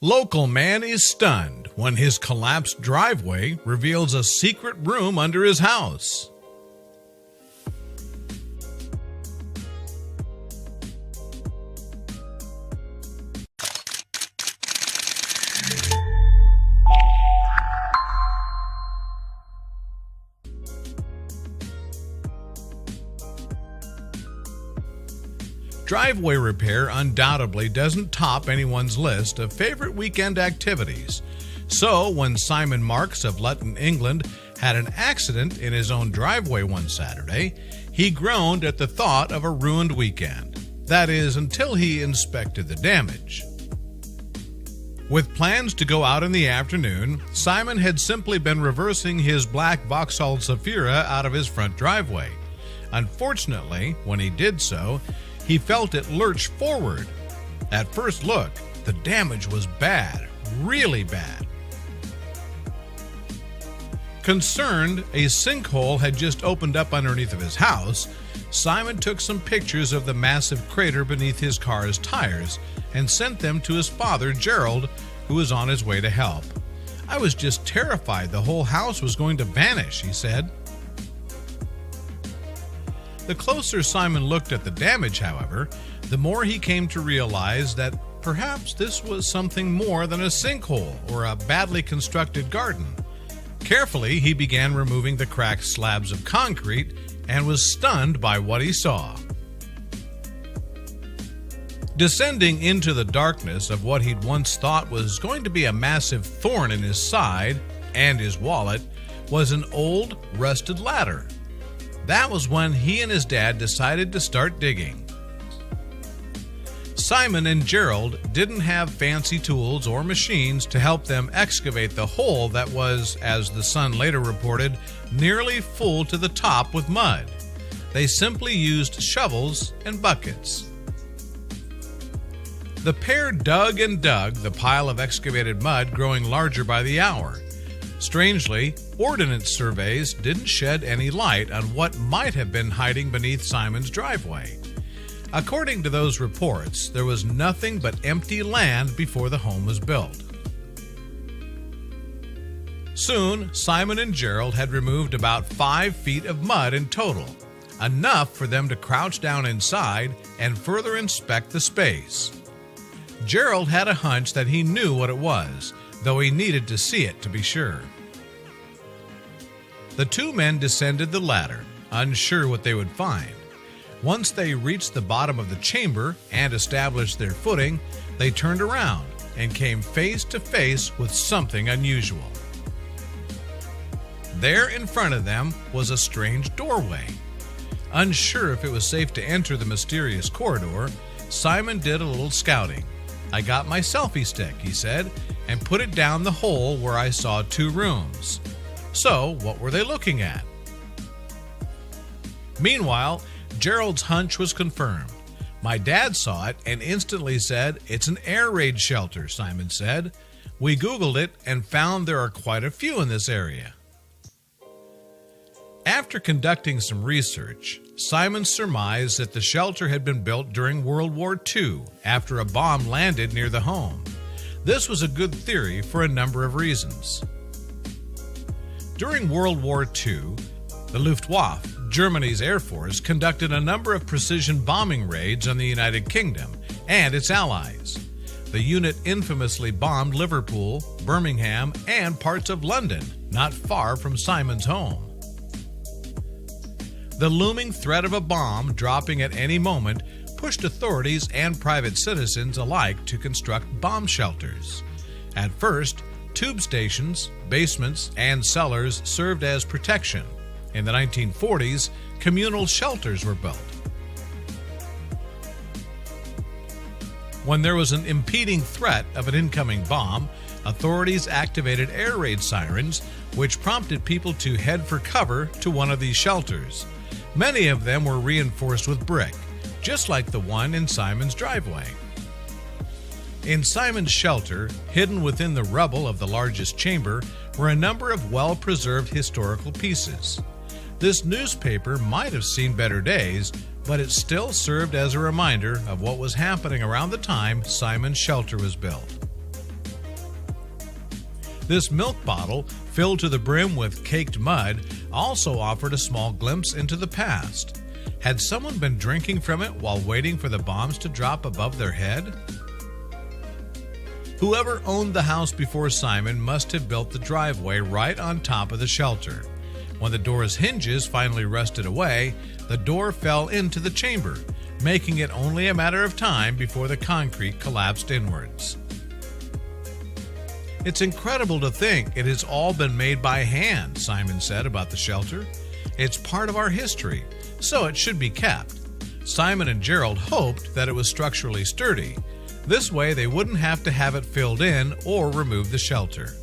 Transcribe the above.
Local man is stunned when his collapsed driveway reveals a secret room under his house. Driveway repair undoubtedly doesn't top anyone's list of favorite weekend activities. So, when Simon Marks of Luton, England, had an accident in his own driveway one Saturday, he groaned at the thought of a ruined weekend. That is, until he inspected the damage. With plans to go out in the afternoon, Simon had simply been reversing his black Vauxhall Zafira out of his front driveway. Unfortunately, when he did so, he felt it lurch forward. At first look, the damage was bad, really bad. Concerned a sinkhole had just opened up underneath of his house, Simon took some pictures of the massive crater beneath his car's tires and sent them to his father, Gerald, who was on his way to help. "I was just terrified the whole house was going to vanish," he said. The closer Simon looked at the damage, however, the more he came to realize that perhaps this was something more than a sinkhole or a badly constructed garden. Carefully, he began removing the cracked slabs of concrete and was stunned by what he saw. Descending into the darkness of what he'd once thought was going to be a massive thorn in his side and his wallet was an old, rusted ladder. That was when he and his dad decided to start digging. Simon and Gerald didn't have fancy tools or machines to help them excavate the hole that was, as the Sun later reported, nearly full to the top with mud. They simply used shovels and buckets. The pair dug and dug, the pile of excavated mud growing larger by the hour. Strangely, ordnance surveys didn't shed any light on what might have been hiding beneath Simon's driveway. According to those reports, there was nothing but empty land before the home was built. Soon, Simon and Gerald had removed about 5 feet of mud in total, enough for them to crouch down inside and further inspect the space. Gerald had a hunch that he knew what it was, though he needed to see it to be sure. The two men descended the ladder, unsure what they would find. Once they reached the bottom of the chamber and established their footing, they turned around and came face to face with something unusual. There in front of them was a strange doorway. Unsure if it was safe to enter the mysterious corridor, Simon did a little scouting. "I got my selfie stick," he said, and put it down the hole where I saw 2 rooms. So, what were they looking at? Meanwhile, Gerald's hunch was confirmed. "My dad saw it and instantly said, 'It's an air raid shelter,'" Simon said. "We Googled it and found there are quite a few in this area." After conducting some research, Simon surmised that the shelter had been built during World War II after a bomb landed near the home. This was a good theory for a number of reasons. During World War II, the Luftwaffe, Germany's Air Force, conducted a number of precision bombing raids on the United Kingdom and its allies. The unit infamously bombed Liverpool, Birmingham, and parts of London, not far from Simon's home. The looming threat of a bomb dropping at any moment pushed authorities and private citizens alike to construct bomb shelters. At first, tube stations, basements, and cellars served as protection. In the 1940s, communal shelters were built. When there was an impending threat of an incoming bomb, authorities activated air raid sirens, which prompted people to head for cover to one of these shelters. Many of them were reinforced with brick, just like the one in Simon's driveway. In Simon's shelter, hidden within the rubble of the largest chamber, were a number of well-preserved historical pieces. This newspaper might have seen better days, but it still served as a reminder of what was happening around the time Simon's shelter was built. This milk bottle, filled to the brim with caked mud, also offered a small glimpse into the past. Had someone been drinking from it while waiting for the bombs to drop above their head? Whoever owned the house before Simon must have built the driveway right on top of the shelter. When the door's hinges finally rusted away, the door fell into the chamber, making it only a matter of time before the concrete collapsed inwards. "It's incredible to think it has all been made by hand," Simon said about the shelter. "It's part of our history, so it should be kept." Simon and Gerald hoped that it was structurally sturdy. This way they wouldn't have to have it filled in or remove the shelter.